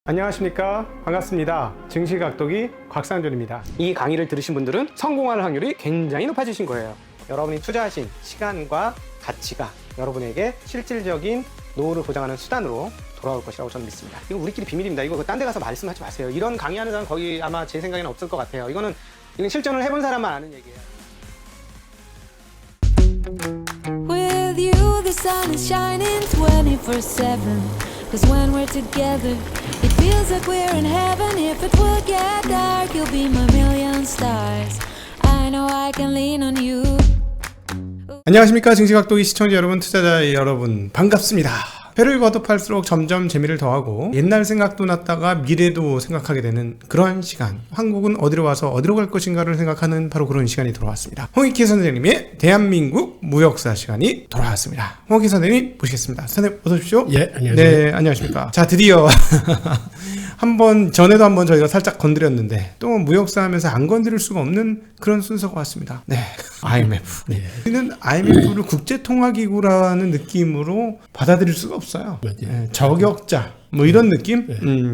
안녕하십니까, 반갑습니다. 증시각도기 곽상준입니다. 이 강의를 들으신 분들은 성공할 확률이 굉장히 높아지신 거예요. 여러분이 투자하신 시간과 가치가 여러분에게 실질적인 노후를 보장하는 수단으로 돌아올 것이라고 저는 믿습니다. 이거 우리끼리 비밀입니다. 이거 딴 데 가서 말씀하지 마세요. 이런 강의하는 사람 거기 아마 제 생각에는 없을 것 같아요. 이건 실전을 해본 사람만 아는 얘기예요. With you the sun is shining 24/7. Cause when we're together it feels like we're in heaven. If it will get dark you'll be my million stars. I know I can lean on you. 안녕하십니까, 증시각도기 시청자 여러분, 투자자 여러분, 반갑습니다. 회를 거듭할수록 점점 재미를 더하고 옛날 생각도 났다가 미래도 생각하게 되는 그러한 시간, 한국은 어디로 와서 어디로 갈 것인가를 생각하는 바로 그런 시간이 돌아왔습니다. 홍익희 선생님의 대한민국 무역사 시간이 돌아왔습니다. 홍익희 선생님 모시겠습니다. 선생님 어서 오십시오. 예, 안녕하세요. 네, 안녕하십니까. 자, 드디어 전에도 한번 저희가 살짝 건드렸는데 또 무역사 하면서 안 건드릴 수가 없는 그런 순서가 왔습니다. 네, IMF. 네. 우리는 IMF를 국제통화기구라는 느낌으로 받아들일 수가 없어요. 네, 저격자 뭐 이런 느낌?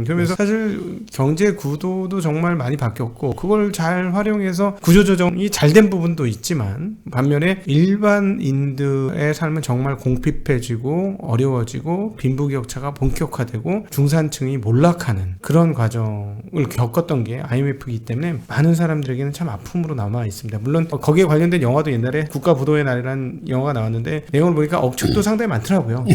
그러면서 사실 경제 구도도 정말 많이 바뀌었고 그걸 잘 활용해서 구조조정이 잘 된 부분도 있지만 반면에 일반인들의 삶은 정말 공핍해지고 어려워지고 빈부격차가 본격화되고 중산층이 몰락하는 그런 과정을 겪었던 게 IMF이기 때문에 많은 사람들에게는 참 아픔으로 남아 있습니다. 물론 거기에 관련된 영화도 옛날에 국가부도의 날이라는 영화가 나왔는데 내용을 보니까 억측도 상당히 많더라고요.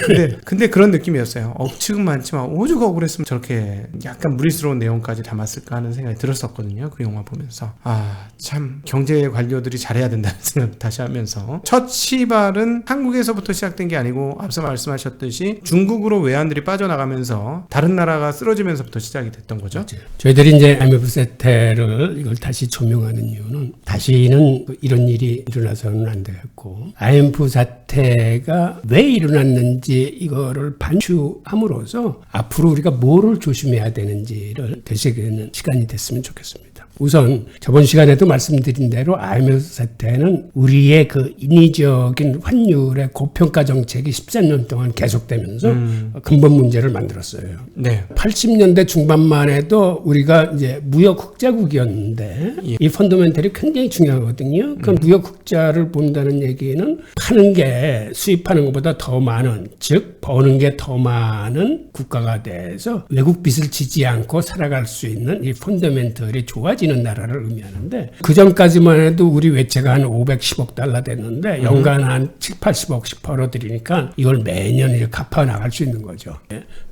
근데 그런 느낌이었어요. 억측은 많지만 오죽 억울했으면 저렇게 약간 무리스러운 내용까지 담았을까 하는 생각이 들었었거든요. 그 영화 보면서 참 경제 관료들이 잘해야 된다는 생각 다시 하면서 첫 시발은 한국에서부터 시작된 게 아니고 앞서 말씀하셨듯이 중국으로 외환들이 빠져나가면서 다른 나라가 쓰러지면서부터 시작이 됐던 거죠. 저희들이 이제 IMF 사태를 이걸 다시 조명하는 이유는 다시는 이런 일이 일어나서는 안 되겠고 IMF 사태가 왜 일어났는지 이거를 반추함으로써 앞으로 우리가 뭐를 조심해야 되는지를 되새기는 시간이 됐으면 좋겠습니다. 우선 저번 시간에도 말씀드린 대로 IMF 사태는 우리의 그 인위적인 환율의 고평가 정책이 13년 동안 계속되면서 근본 문제를 만들었어요. 네. 80년대 중반만 해도 우리가 이제 무역 흑자국이었는데 이 펀더멘털이 굉장히 중요하거든요. 그 무역 흑자를 본다는 얘기는 파는 게 수입하는 것보다 더 많은, 즉 버는 게 더 많은 국가가 돼서 외국 빚을 지지 않고 살아갈 수 있는 이 펀더멘털이 좋아지는 나라를 의미하는데 그 전까지만 해도 우리 외채가 한 510억 달러 됐는데 연간 한 7, 80억씩 벌어들이니까 이걸 매년 이제 갚아 나갈 수 있는 거죠.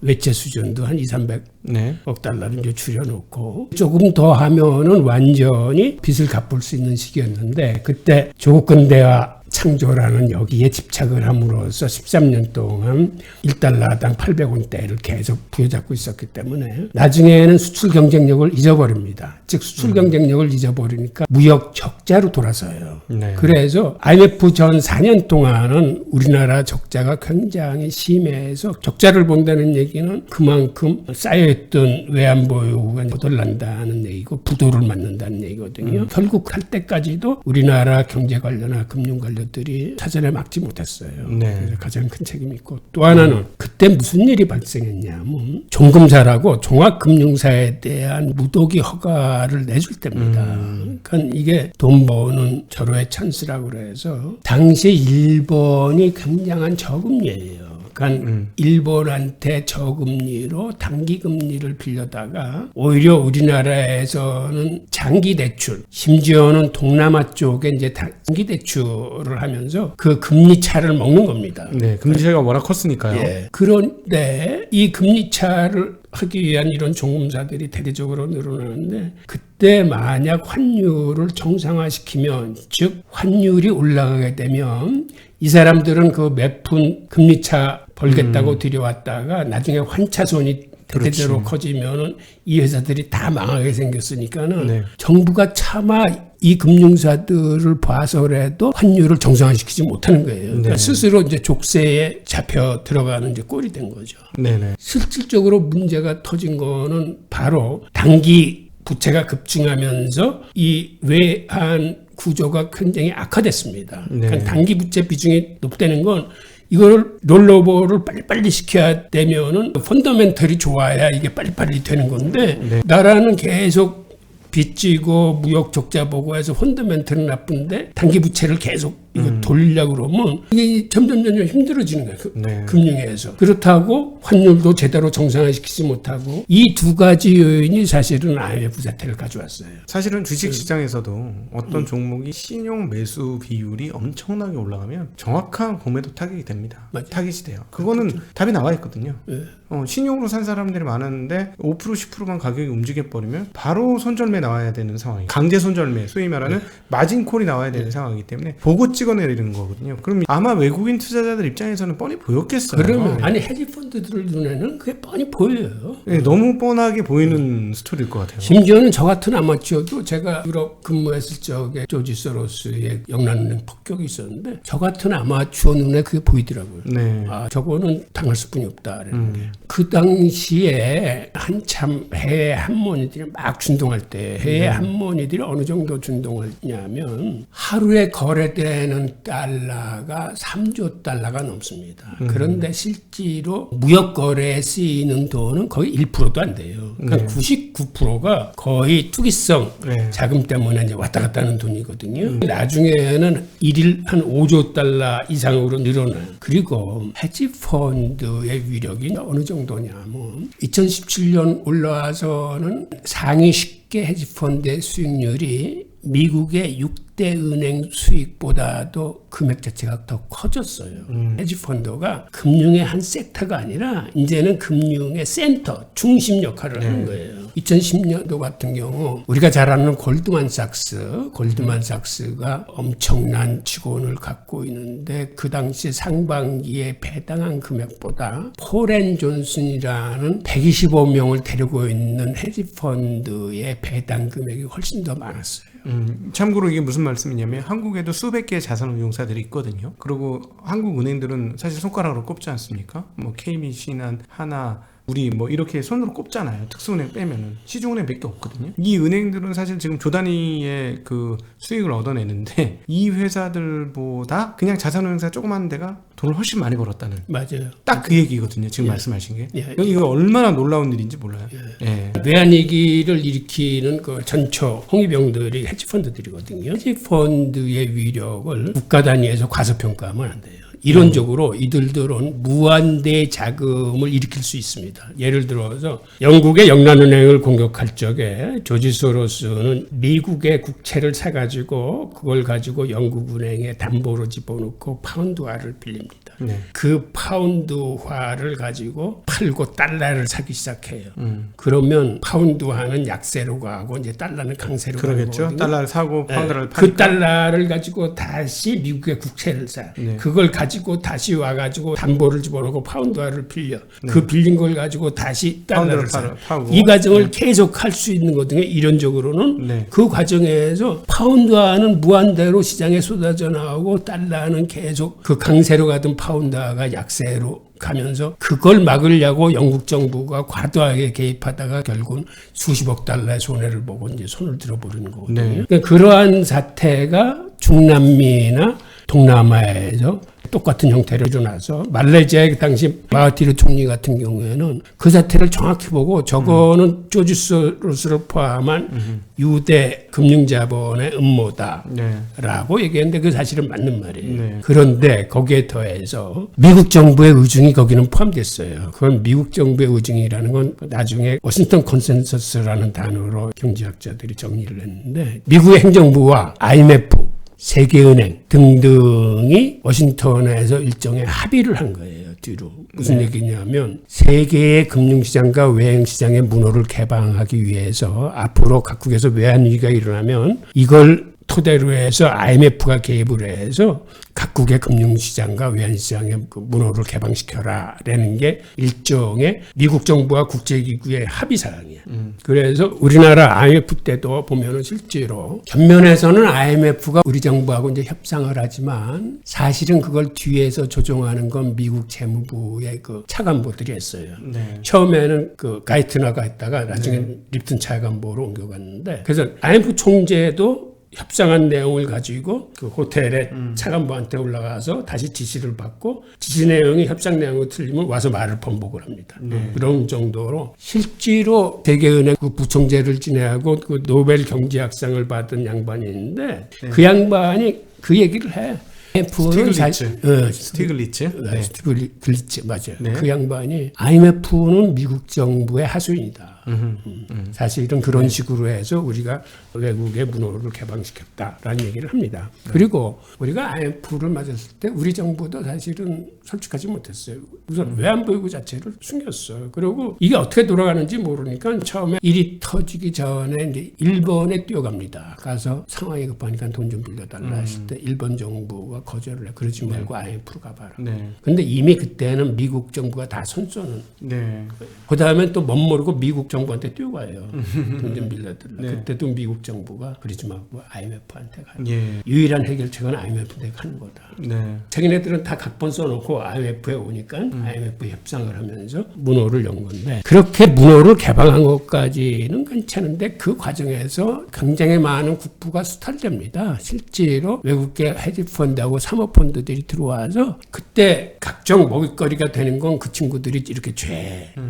외채 수준도 한 2, 300억 달러를 이제 줄여놓고 조금 더 하면은 완전히 빚을 갚을 수 있는 시기였는데 그때 조국 근대화 창조라는 여기에 집착을 함으로써 13년 동안 1달러당 800원대를 계속 부여잡고 있었기 때문에 나중에는 수출 경쟁력을 잊어버립니다. 즉 수출 경쟁력을 잊어버리니까 무역 적자로 돌아서요. 네. 그래서 IMF 전 4년 동안은 우리나라 적자가 굉장히 심해서 적자를 본다는 얘기는 그만큼 쌓여있던 외환보유고가 거덜난다는 얘기고 부도를 맞는다는 얘기거든요. 결국 할 때까지도 우리나라 경제 관련이나 금융 관련 들이 사전에 막지 못했어요. 네. 그래서 가장 큰 책임이 있고 또 하나는 그때 무슨 일이 발생했냐면 종금사라고 종합금융사에 대한 무도기 허가를 내줄 때입니다. 그러니까 이게 돈 버는 절호의 찬스라고 그래서 당시 일본이 굉장한 저금리예요. 그러니까 일본한테 저금리로 단기금리를 빌려다가 오히려 우리나라에서는 장기대출, 심지어는 동남아 쪽에 이제 단기대출을 하면서 그 금리 차를 먹는 겁니다. 네, 금리 차이가 워낙 컸으니까요. 예. 그런데 이 금리 차를 하기 위한 이런 종금사들이 대대적으로 늘어나는데 그때 만약 환율을 정상화시키면 즉 환율이 올라가게 되면 이 사람들은 그 몇 푼 금리차 벌겠다고 들여왔다가 나중에 환차손이 대대적으로 커지면은 이 회사들이 다 망하게 생겼으니까는 네. 정부가 차마 이 금융사들을 봐서라도 환율을 정상화시키지 못하는 거예요. 그러니까 네. 스스로 이제 족쇄에 잡혀 들어가는 이제 꼴이 된 거죠. 네네. 실질적으로 문제가 터진 거는 바로 단기 부채가 급증하면서 이 외환 구조가 굉장히 악화됐습니다. 네. 그러니까 단기 부채 비중이 높다는 건 이걸 롤러버를 빨리빨리 시켜야 되면은 펀더멘털이 좋아야 이게 빨리빨리 되는 건데 네. 나라는 계속 빚지고 무역 적자 보고 해서 펀더멘털은 나쁜데 단기 부채를 계속 이거 돌리려고 그러면 이게 점점 힘들어지는 거예요. 네. 금융에서. 그렇다고 환율도 제대로 정상화시키지 못하고 이 두 가지 요인이 사실은 IMF 사태를 가져왔어요. 사실은 주식시장에서도 어떤 종목이 신용 매수 비율이 엄청나게 올라가면 정확한 공매도 타격이 됩니다. 맞아요. 타깃이 돼요. 그거는 답이 나와 있거든요. 네. 신용으로 산 사람들이 많았는데 5% 10%만 가격이 움직여버리면 바로 손절매 나와야 되는 상황이에요. 강제 손절매, 소위 말하는 마진콜이 나와야 되는 상황이기 때문에 보고 찍어내리는 거거든요. 그럼 아마 외국인 투자자들 입장에서는 뻔히 보였겠어요. 그러면 아니 헤지펀드들 눈에는 그게 뻔히 보여요. 네, 너무 뻔하게 보이는 스토리일 것 같아요. 심지어는 저 같은 아마추어도 제가 유럽 근무했을 적에 조지 소로스의 영란은행 폭격이 있었는데 저 같은 아마추어 눈에 그게 보이더라고요. 네. 아 저거는 당할 수뿐이 없다. 그 당시에 한참 해외 한모니들이 막 준동할 때 해외 한모니들이 어느 정도 준동했냐면 하루에 거래되는 달러가 3조 달러가 넘습니다. 그런데 실제로 무역 거래에 쓰이는 돈은 거의 1%도 안 돼요. 그러니까 99%가 거의 투기성 네. 자금 때문에 이제 왔다 갔다 하는 돈이거든요. 나중에는 일일 한 5조 달러 이상으로 늘어나요. 그리고 헤지 펀드의 위력이 어느 정도냐면 2017년 올라와서는 상위 10개 헤지 펀드의 수익률이 미국의 6대 은행 수익보다도 금액 자체가 더 커졌어요. 헤지펀드가 금융의 한 섹터가 아니라 이제는 금융의 센터, 중심 역할을 하는 거예요. 2010년도 같은 경우 우리가 잘 아는 골드만삭스가 엄청난 직원을 갖고 있는데 그 당시 상반기에 배당한 금액보다 폴앤존슨이라는 125명을 데리고 있는 헤지펀드의 배당 금액이 훨씬 더 많았어요. 참고로 이게 무슨 말씀이냐면 한국에도 수백 개의 자산운용사들이 있거든요. 그리고 한국 은행들은 사실 손가락으로 꼽지 않습니까? 뭐 KBC나 하나, 우리 뭐 이렇게 손으로 꼽잖아요. 특수은행 빼면은 시중은행 몇 개 없거든요. 이 은행들은 사실 지금 조 단위의 그 수익을 얻어내는데 이 회사들보다 그냥 자산운용사 조그만 데가 돈을 훨씬 많이 벌었다는. 맞아요. 딱 그 얘기거든요. 지금 말씀하신 게. 예. 이거 얼마나 놀라운 일인지 몰라요. 예. 외환위기를 일으키는 그 전초 홍위병들이 헤지펀드들이거든요. 헤지펀드의 위력을 국가 단위에서 과소평가하면 안 돼요. 이론적으로 이들들은 무한대 자금을 일으킬 수 있습니다. 예를 들어서 영국의 영란은행을 공격할 적에 조지 소로스는 미국의 국채를 사가지고 그걸 가지고 영국은행에 담보로 집어넣고 파운드화를 빌립니다. 네. 그 파운드화를 가지고 팔고 달러를 사기 시작해요. 그러면 파운드화는 약세로 가고 이제 달러는 강세로 그러겠죠. 가거든요. 달러를 사고 파운드를 파니까. 그 달러를 가지고 다시 미국의 국채를 사. 네. 그걸 가지고 다시 와가지고 담보를 집어넣고 파운드화를 빌려. 그 빌린 걸 가지고 다시 달러를 사. 파고. 이 과정을 계속 할 수 있는 거거든요. 이론적으로는. 네. 그 과정에서 파운드화는 무한대로 시장에 쏟아져 나오고 달러는 계속 그 강세로 가던 파운드화가 약세로 가면서 그걸 막으려고 영국 정부가 과도하게 개입하다가 결국은 수십억 달러의 손해를 보고 이제 손을 들어버리는 거거든요. 네. 그러니까 그러한 사태가 중남미나 동남아에서 똑같은 형태로 일어나서 말레이시아의 그 당시 마하티르 총리 같은 경우에는 그 사태를 정확히 보고 저거는 조지 소로스를 포함한 유대 금융자본의 음모다라고 얘기했는데 그 사실은 맞는 말이에요. 네. 그런데 거기에 더해서 미국 정부의 의중이 거기는 포함됐어요. 그건 미국 정부의 의중이라는 건 나중에 워싱턴 컨센서스라는 단어로 경제학자들이 정리를 했는데 미국의 행정부와 IMF 세계은행 등등이 워싱턴에서 일종의 합의를 한 거예요. 뒤로. 무슨 얘기냐면 세계의 금융시장과 외환시장의 문호를 개방하기 위해서 앞으로 각국에서 외환위기가 일어나면 이걸 토대로 해서 IMF가 개입을 해서 각국의 금융시장과 외환시장의 그 문호를 개방시켜라라는 게 일종의 미국 정부와 국제기구의 합의사항이에요. 그래서 우리나라 IMF 때도 보면은 실제로 전면에서는 IMF가 우리 정부하고 이제 협상을 하지만 사실은 그걸 뒤에서 조종하는 건 미국 재무부의 그 차관보들이 했어요. 네. 처음에는 그 가이트너가 했다가 나중에 립튼 차관보로 옮겨갔는데 그래서 IMF 총재도 협상한 내용을 가지고 그 호텔에 차관보한테 올라가서 다시 지시를 받고 지시 내용이 협상 내용이 틀리면 와서 말을 번복을 합니다. 그런 정도로 실제로 세계은행 그 부총재를 지내하고 그 노벨 경제학상을 받은 양반이 있는데 그 양반이 그 얘기를 해. 스티글리츠. 네. 스티글리츠 맞아요. 네. 그 양반이 IMF는 미국 정부의 하수인이다. 사실은 그런 식으로 해서 우리가 외국의 문호를 개방시켰다라는 얘기를 합니다. 그리고 우리가 IMF를 맞았을 때 우리 정부도 사실은 솔직하지 못했어요. 우선 외환보유고 자체를 숨겼어요. 그리고 이게 어떻게 돌아가는지 모르니까 처음에 일이 터지기 전에 이제 일본에 뛰어갑니다. 가서 상황이 급하니까 돈 좀 빌려달라 했을 때 일본 정부가 거절을 해. 그러지 말고 IMF로 가봐라. 네. 근데 이미 그때는 미국 정부가 다 손쏘는. 네. 그 다음에 또 멋모르고 미국 정부한테 뛰어가요. 돈 좀 빌려달라. 네. 그때도 미국 정부가 그러지 말고 IMF한테 가요. 예. 유일한 해결책은 IMF한테 가는 거다. 네. 자기네들은 다 각본 써놓고 IMF에 오니까 IMF 협상을 하면서 문호를 연 건데 그렇게 문호를 개방한 것까지는 괜찮은데 그 과정에서 굉장히 많은 국부가 수탈됩니다. 실제로 외국계 헤지펀드하고 사모펀드들이 들어와서 그때 각종 먹을거리가 되는 건 그 친구들이 이렇게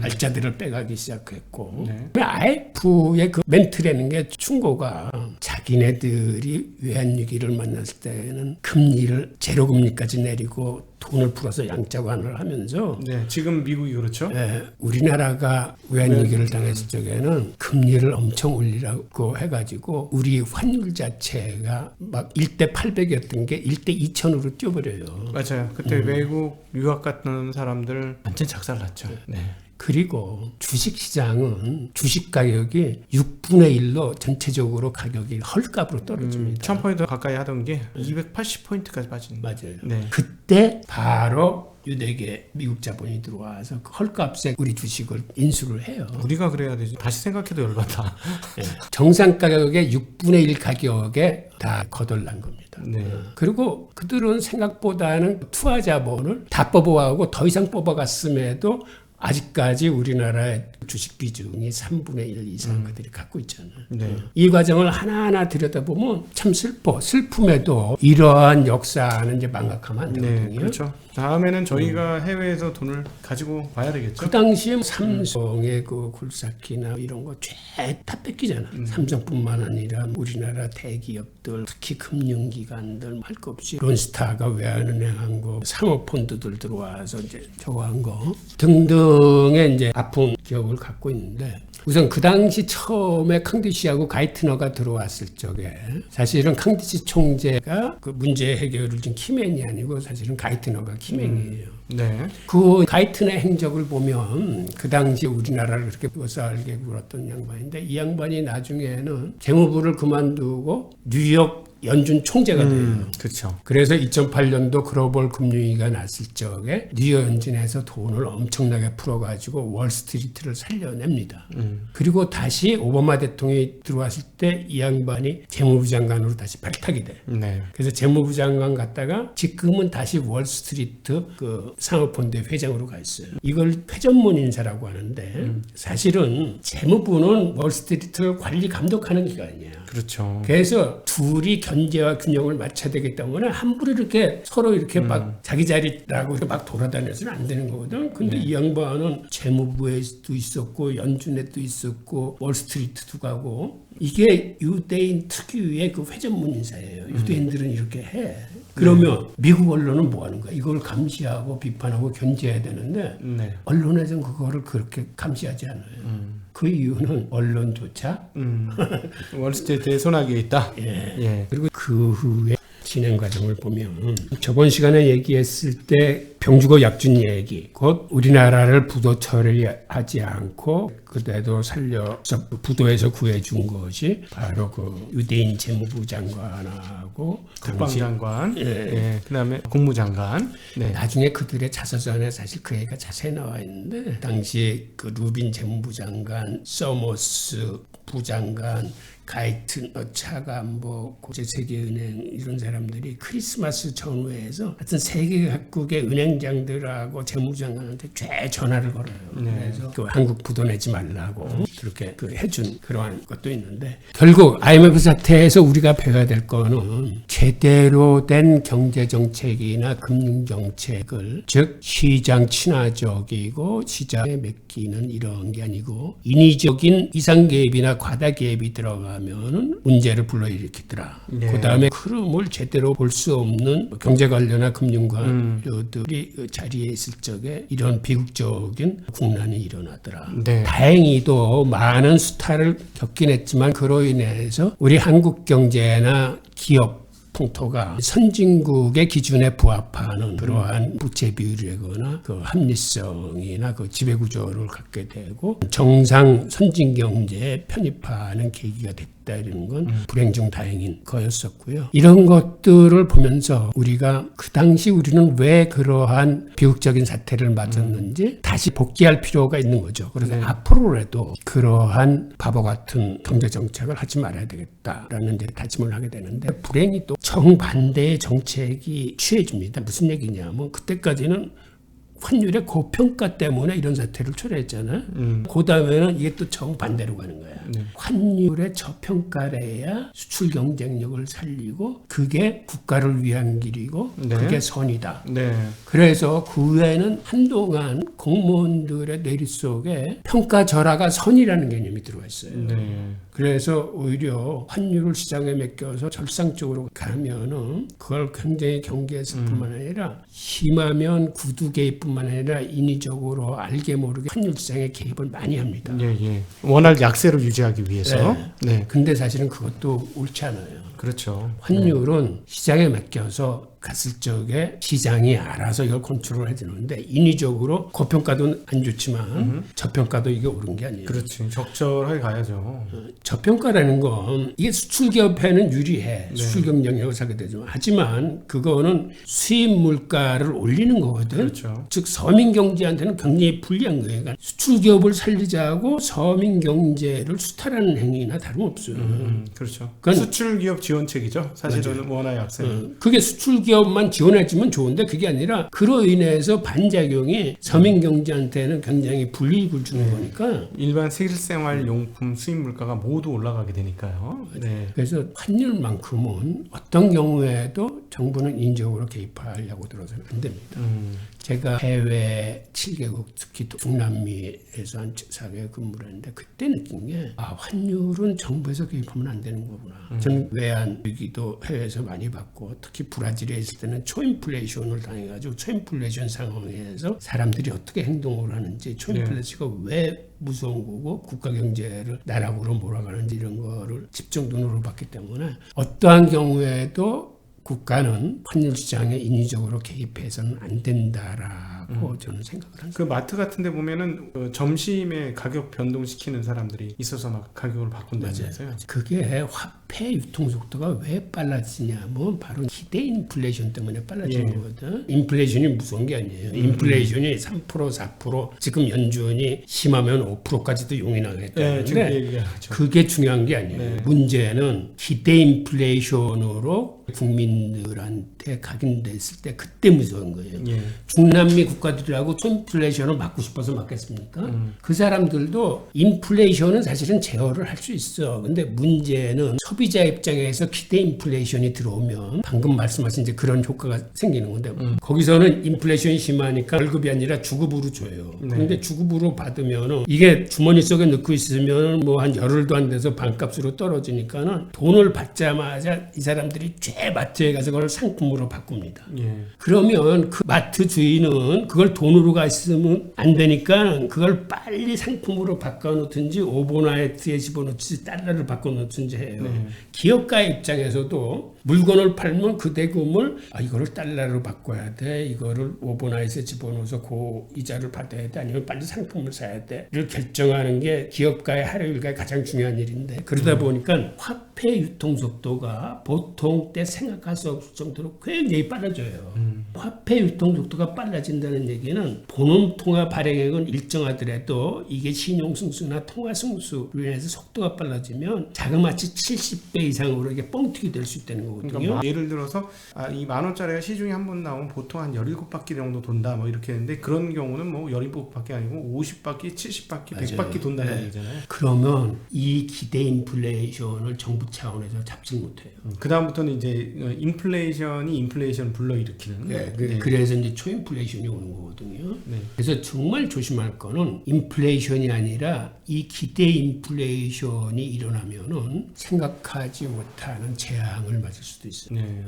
알짜들을 빼가기 시작했고 IMF의 그 멘트라는 게 충고가 자기네들이 외환위기를 만났을 때는 금리를 제로금리까지 내리고 돈을 풀어서 양자관을 하면서 네. 지금 미국이 그렇죠? 우리나라가 외환위기를 당했을 적에는 금리를 엄청 올리라고 해가지고 우리 환율 자체가 막 1대 800이었던 게 1대 2000으로 뛰어버려요. 맞아요. 그때 외국 유학 갔던 사람들 완전 작살났죠. 네. 그리고 주식시장은 주식 가격이 6분의 1로 전체적으로 가격이 헐값으로 떨어집니다. 1000포인트 가까이 하던 게 280포인트까지 빠지는 거예요. 맞아요. 네. 그때 바로 유대계 미국 자본이 들어와서 그 헐값에 우리 주식을 인수를 해요. 우리가 그래야 되지. 다시 생각해도 열받아. 정상 가격의 6분의 1 가격에 다 거덜난 겁니다. 네. 그리고 그들은 생각보다는 투하 자본을 다 뽑아가고 더 이상 뽑아갔음에도 아직까지 우리나라의 주식 비중이 3분의 1 이상 그들이 갖고 있잖아요. 네. 이 과정을 하나하나 들여다보면 참 슬픔에도 이러한 역사는 이제 망각하면 안 되거든요. 네, 그렇죠. 다음에는 저희가 해외에서 돈을 가지고 봐야 되겠죠. 그 당시에 삼성의 그 굴삭기나 이런 거 다 뺏기잖아. 삼성뿐만 아니라 우리나라 대기업들, 특히 금융기관들 할 거 없이 론스타가 외환은행한 거, 사모펀드들 들어와서 이제 저거 한 거 등등의 이제 아픈 기억을 갖고 있는데. 우선 그 당시 처음에 캉디시하고 가이트너가 들어왔을 적에 사실은 캉디시 총재가 그 문제 해결을 준 키맨이 아니고 사실은 가이트너가 키맨이에요. 네. 그 가이트너의 행적을 보면 그 당시 우리나라를 그렇게 묘사하게 굴었던 양반인데 이 양반이 나중에는 재무부를 그만두고 뉴욕 연준 총재가 돼요. 그렇죠. 그래서 2008년도 글로벌 금융위기가 났을 적에 뉴욕 연준에서 돈을 엄청나게 풀어가지고 월스트리트를 살려냅니다. 그리고 다시 오바마 대통령이 들어왔을 때 이 양반이 재무부 장관으로 다시 발탁이 돼. 네. 그래서 재무부 장관 갔다가 지금은 다시 월스트리트 그 상업펀드 회장으로 가 있어요. 이걸 회전문 인사라고 하는데 사실은 재무부는 월스트리트를 관리 감독하는 기관이에요. 그렇죠. 그래서 둘이 견제와 균형을 맞춰야 되기 때문에 함부로 이렇게 서로 이렇게 막 자기 자리라고 막 돌아다녀서는 안 되는 거거든. 근데 이 양반은 재무부에도 있었고 연준에도 있었고 월스트리트도 가고 이게 유대인 특유의 그 회전문 인사예요. 유대인들은 이렇게 해. 그러면 미국 언론은 뭐 하는 거야? 이걸 감시하고 비판하고 견제해야 되는데 네. 언론에서는 그거를 그렇게 감시하지 않아요. 그 이유는 언론조차 월스트리트의 손아귀에 있다. 예. 그리고 그 후에 진행 과정을 보면 저번 시간에 얘기했을 때 병주고 약준 얘기 곧 우리나라를 부도 처리하지 않고 그때도 살려서 부도에서 구해준 것이 바로 그 유대인 재무부 장관하고 국방장관, 그다음에 국무장관. 네. 나중에 그들의 자서전에 사실 그 얘기가 자세히 나와 있는데 당시 그 루빈 재무부 장관, 서머스 부장관, 가이트너 차관보, 세계은행 이런 사람들이 크리스마스 전후에서 하여튼 세계 각국의 은행 행장들하고 재무장관한테 쫙 전화를 걸어요. 그래서 그 한국 부도 내지 말라고 그렇게 해준 그러한 것도 있는데 결국 IMF 사태에서 우리가 배워야 될 거는 제대로 된 경제 정책이나 금융 정책을 즉 시장 친화적이고 시장에 맡기는 이런 게 아니고 인위적인 이상 개입이나 과다 개입이 들어가면은 문제를 불러일으키더라. 네. 그다음에 흐름을 제대로 볼 수 없는 경제 관료나 금융 관료들이 그 자리에 있을 적에 이런 비극적인 국난이 일어나더라. 네. 다행히도 많은 수탈을 겪긴 했지만 그로 인해서 우리 한국 경제나 기업 풍토가 선진국의 기준에 부합하는 그러한 부채 비율이거나 그 합리성이나 그 지배 구조를 갖게 되고 정상 선진 경제에 편입하는 계기가 됐다는 건 불행 중 다행인 거였었고요. 이런 것들을 보면서 우리가 그 당시 우리는 왜 그러한 비극적인 사태를 맞았는지 다시 복귀할 필요가 있는 거죠. 그래서 앞으로라도 그러한 바보 같은 경제 정책을 하지 말아야 되겠다라는 이제 다짐을 하게 되는데 불행히 또 정반대의 정책이 취해집니다. 무슨 얘기냐면 그때까지는 환율의 고평가 때문에 이런 사태를 초래했잖아요. 그 다음에는 이게 또 정반대로 가는 거야. 환율의 저평가를 해야 수출 경쟁력을 살리고 그게 국가를 위한 길이고 그게 선이다. 네. 그래서 그 후에는 한동안 공무원들의 뇌리 속에 평가절하가 선이라는 개념이 들어와 있어요. 네. 그래서 오히려 환율을 시장에 맡겨서 절상적으로 가면은 그걸 굉장히 경계했을 뿐만 아니라 심하면 구두 개입뿐만 아니라 인위적으로 알게 모르게 환율 시장에 개입을 많이 합니다. 예. 원활 약세를 유지하기 위해서. 네. 근데 사실은 그것도 옳지 않아요. 그렇죠. 환율은 시장에 맡겨서 갔을 적에 시장이 알아서 이걸 컨트롤 해주는데 인위적으로 고평가도 안 좋지만 저평가도 이게 옳은 게 아니에요. 그렇지. 적절하게 가야죠. 저평가라는 건 이게 수출기업에는 유리해. 수출 경쟁력을 사게 되지만 하지만 그거는 수입 물가를 올리는 거거든. 그렇죠. 즉 서민 경제한테는 굉장히 불리한 거예요. 그러니까 수출기업을 살리자고 서민 경제를 수탈하는 행위나 다름없어요. 그렇죠. 그건 수출 기업 지원책이죠. 사실은 원화 약세. 그게 수출기업만 지원해주면 좋은데 그게 아니라 그로 인해서 반작용이 서민 경제한테는 굉장히 불이익을 주는 거니까 일반 실생활 용품 수입 물가가 모두 올라가게 되니까요. 네. 그래서 환율만큼은 어떤 경우에도 정부는 인적으로 개입하려고 들어서는 안 됩니다. 제가 해외 7개국 특히 중남미에서 한 4개월 근무를 했는데 그때 느낀 게 환율은 정부에서 개입하면 안 되는 거구나. 저는 외환 위기도 해외에서 많이 받고 특히 브라질에 있을 때는 초인플레이션을 당해가지고 초인플레이션 상황에서 사람들이 어떻게 행동을 하는지 초인플레이션가 왜 무서운 거고 국가 경제를 나락으로 몰아가는지 이런 거를 직접 눈으로 봤기 때문에 어떠한 경우에도 국가는 환율 시장에 인위적으로 개입해서는 안 된다라고 저는 생각을 합니다. 그 마트 같은 데 보면은 그 점심에 가격 변동시키는 사람들이 있어서 막 가격을 바꾼다면서요. 그게 화폐 유통 속도가 왜 빨라지냐면 바로 기대 인플레이션 때문에 빨라지는 거거든. 인플레이션이 무서운 게 아니에요. 인플레이션이 3% 4% 지금 연준이 심하면 5%까지도 용인하겠다는데 그게 중요한 게 아니에요. 문제는 기대 인플레이션으로 국민들한테 각인됐을 때 그때 무서운 거예요. 중남미 국가들하고 초인플레이션을 막고 싶어서 막겠습니까? 그 사람들도 인플레이션은 사실은 제어를 할 수 있어. 근데 문제는 소비자 입장에서 기대 인플레이션이 들어오면 방금 말씀하신 이제 그런 효과가 생기는 건데 거기서는 인플레이션이 심하니까 월급이 아니라 주급으로 줘요. 그런데 주급으로 받으면 이게 주머니 속에 넣고 있으면 뭐 한 열흘도 안 돼서 반값으로 떨어지니까는 돈을 받자마자 이 사람들이 제 마트에 가서 그걸 상품으로 바꿉니다. 그러면 그 마트 주인은 그걸 돈으로 갔으면 안 되니까 그걸 빨리 상품으로 바꿔놓든지 오버나이트에 집어넣든지 달러를 바꿔놓든지 해요. 기업가 입장에서도 물건을 팔면 그 대금을 이거를 달러로 바꿔야 돼. 이거를 오버나이트에 집어넣어서 그 이자를 받아야 돼. 아니면 빨리 상품을 사야 돼. 를 결정하는 게 기업가의 하루 일과의 가장 중요한 일인데 그러다 보니까 화폐 유통 속도가 보통 때 생각할 수 없을 정도로 굉장히 빨라져요. 화폐 유통 속도가 빨라진다는 한다는 얘기는 본원 통화 발행액은 일정하더라도 이게 신용승수나 통화승수로 인해서 속도가 빨라지면 자그마치 70배 이상으로 이게 뻥튀기 될 수 있다는 거거든요. 그러니까 예를 들어서 이 10,000원짜리가 시중에 한 번 나오면 보통 한 17바퀴 정도 돈다 뭐 이렇게 했는데 그런 경우는 뭐 17바퀴 아니고 50바퀴, 70바퀴, 100바퀴 돈다는 얘기잖아요. 그러면 이 기대 인플레이션을 정부 차원에서 잡지 못해요. 그 다음부터는 이제 인플레이션이 인플레이션을 불러일으키는. 그래서 이제 초인플레이션이 오는 거거든요. 네. 그래서 정말 조심할 거는 인플레이션이 아니라 이 기대 인플레이션이 일어나면은 생각하지 못하는 재앙을 맞을 수도 있어요. 네.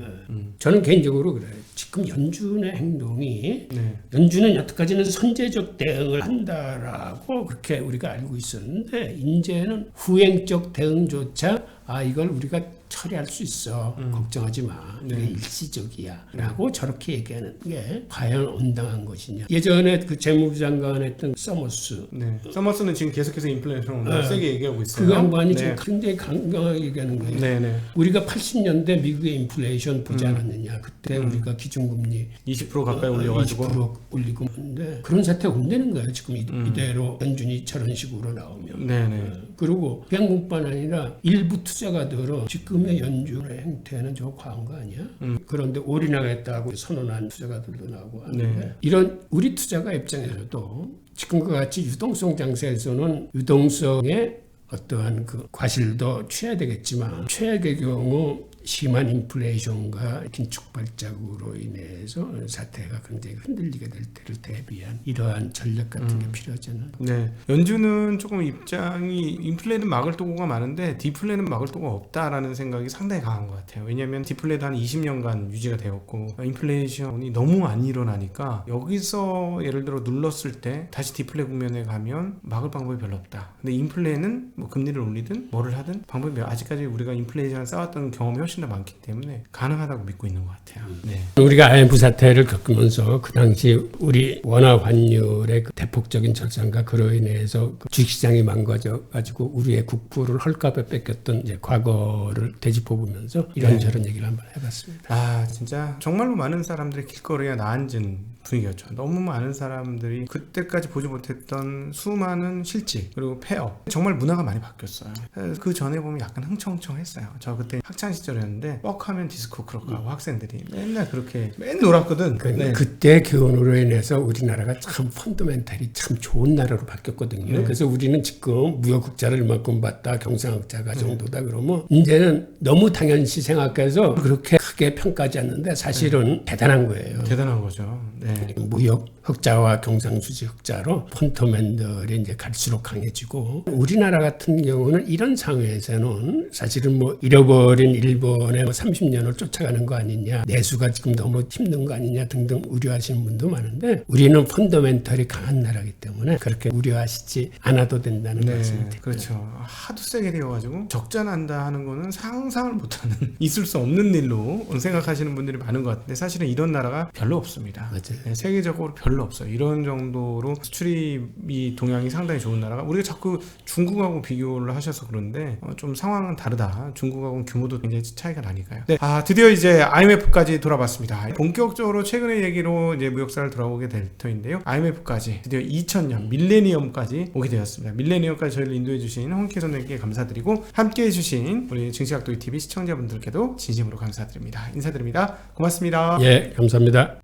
저는 개인적으로 그래요. 지금 연준의 행동이 네. 연준은 여태까지는 선제적 대응을 한다라고 그렇게 우리가 알고 있었는데 이제는 후행적 대응조차 이걸 우리가 처리할 수 있어. 걱정하지 마. 이게 일시적이야. 라고 저렇게 얘기하는 게 과연 온당한 것이냐. 예전에 그 재무부 장관 했던 서머스. 네. 서머스는 지금 계속해서 인플레이션 온다고 세게 얘기하고 있어요. 그 양반이 네. 지금 굉장히 강경하게 얘기하는 거예요. 네네. 우리가 80년대 미국의 인플레이션 보지 않았느냐. 그때 우리가 기준금리 20% 가까이 올려가지고 20% 올리고 했는데 그런 사태가 온다는 거예요. 지금 이대로 연준이 저런 식으로 나오면. 네네. 그리고 그냥뿐만 아니라 일부 투자가들은 지금의 연준의 행태는 저 과한 거 아니야? 그런데 올인하겠다고 선언한 투자가들도 나오고 하는데 네. 이런 우리 투자가 입장에서도 지금과 같이 유동성 장세에서는 유동성의 어떠한 그 과실도 취해야 되겠지만 최악의 경우 심한 인플레이션과 긴축 발작으로 인해서 사태가 굉장히 흔들리게 될 때를 대비한 이러한 전략 같은 게 필요하잖아요. 네. 연준은 조금 입장이 인플레는 막을 도구가 많은데 디플레는 막을 도구가 없다라는 생각이 상당히 강한 것 같아요. 왜냐하면 디플레도 한 20년간 유지가 되었고 인플레이션이 너무 안 일어나니까 여기서 예를 들어 눌렀을 때 다시 디플레 국면에 가면 막을 방법이 별로 없다. 근데 인플레는 뭐 금리를 올리든 뭐를 하든 방법이 아직까지 우리가 인플레이션을 쌓았던 경험이 훨씬 더 많기 때문에 가능하다고 믿고 있는 것 같아요. 네. 우리가 IMF 사태를 겪으면서 그 당시 우리 원화 환율의 그 대폭적인 절상과 그로 인해서 그 주식시장이 망가져 가지고 우리의 국부를 헐값에 뺏겼던 이제 과거를 되짚어 보면서 이런저런 얘기를 한번 해봤습니다. 진짜 정말로 많은 사람들이 길거리에 나앉은 분위기였죠. 너무 많은 사람들이 그때까지 보지 못했던 수많은 실직 그리고 폐업 정말 문화가 많이 바뀌었어요. 그 전에 보면 약간 흥청청했어요. 저 그때 학창 시절이었는데 뻑하면 디스코크로 가고 학생들이 맨날 그렇게 맨날 놀았거든. 네. 그때 교훈으로 인해서 우리나라가 참 펀더멘탈이 참 좋은 나라로 바뀌었거든요. 네. 그래서 우리는 지금 무역흑자를 이만큼 받다 경상흑자가 정도다 그러면 이제는 너무 당연시 생각해서 그렇게 크게 평가하지 않는데 사실은 대단한 거예요. 대단한 거죠. 네. 무역 흑자와 경상수지 흑자로 펀더멘털이 이제 갈수록 강해지고 우리나라 같은 경우는 이런 상황에서는 사실은 뭐 잃어버린 일본의 30년을 쫓아가는 거 아니냐 내수가 지금 너무 힘든 거 아니냐 등등 우려하시는 분도 많은데 우리는 펀더멘털이 강한 나라이기 때문에 그렇게 우려하시지 않아도 된다는 말씀을 드립니다. 그렇죠. 하도 세게 되어가지고 적자 난다 하는 거는 상상을 못하는 있을 수 없는 일로 생각하시는 분들이 많은 것 같은데 사실은 이런 나라가 별로 없습니다. 맞아요. 네, 세계적으로 별로 없어요. 이런 정도로 수출입이 동향이 상당히 좋은 나라가 우리가 자꾸 중국하고 비교를 하셔서 그런데 좀 상황은 다르다. 중국하고는 규모도 굉장히 차이가 나니까요. 네, 드디어 이제 IMF까지 돌아봤습니다. 본격적으로 최근의 얘기로 이제 무역사를 돌아오게 될 터인데요. IMF까지 드디어 2000년 밀레니엄까지 오게 되었습니다. 밀레니엄까지 저희를 인도해 주신 홍익희 선생님께 감사드리고 함께해 주신 우리 증시각도기 TV 시청자분들께도 진심으로 감사드립니다. 인사드립니다. 고맙습니다. 예, 감사합니다.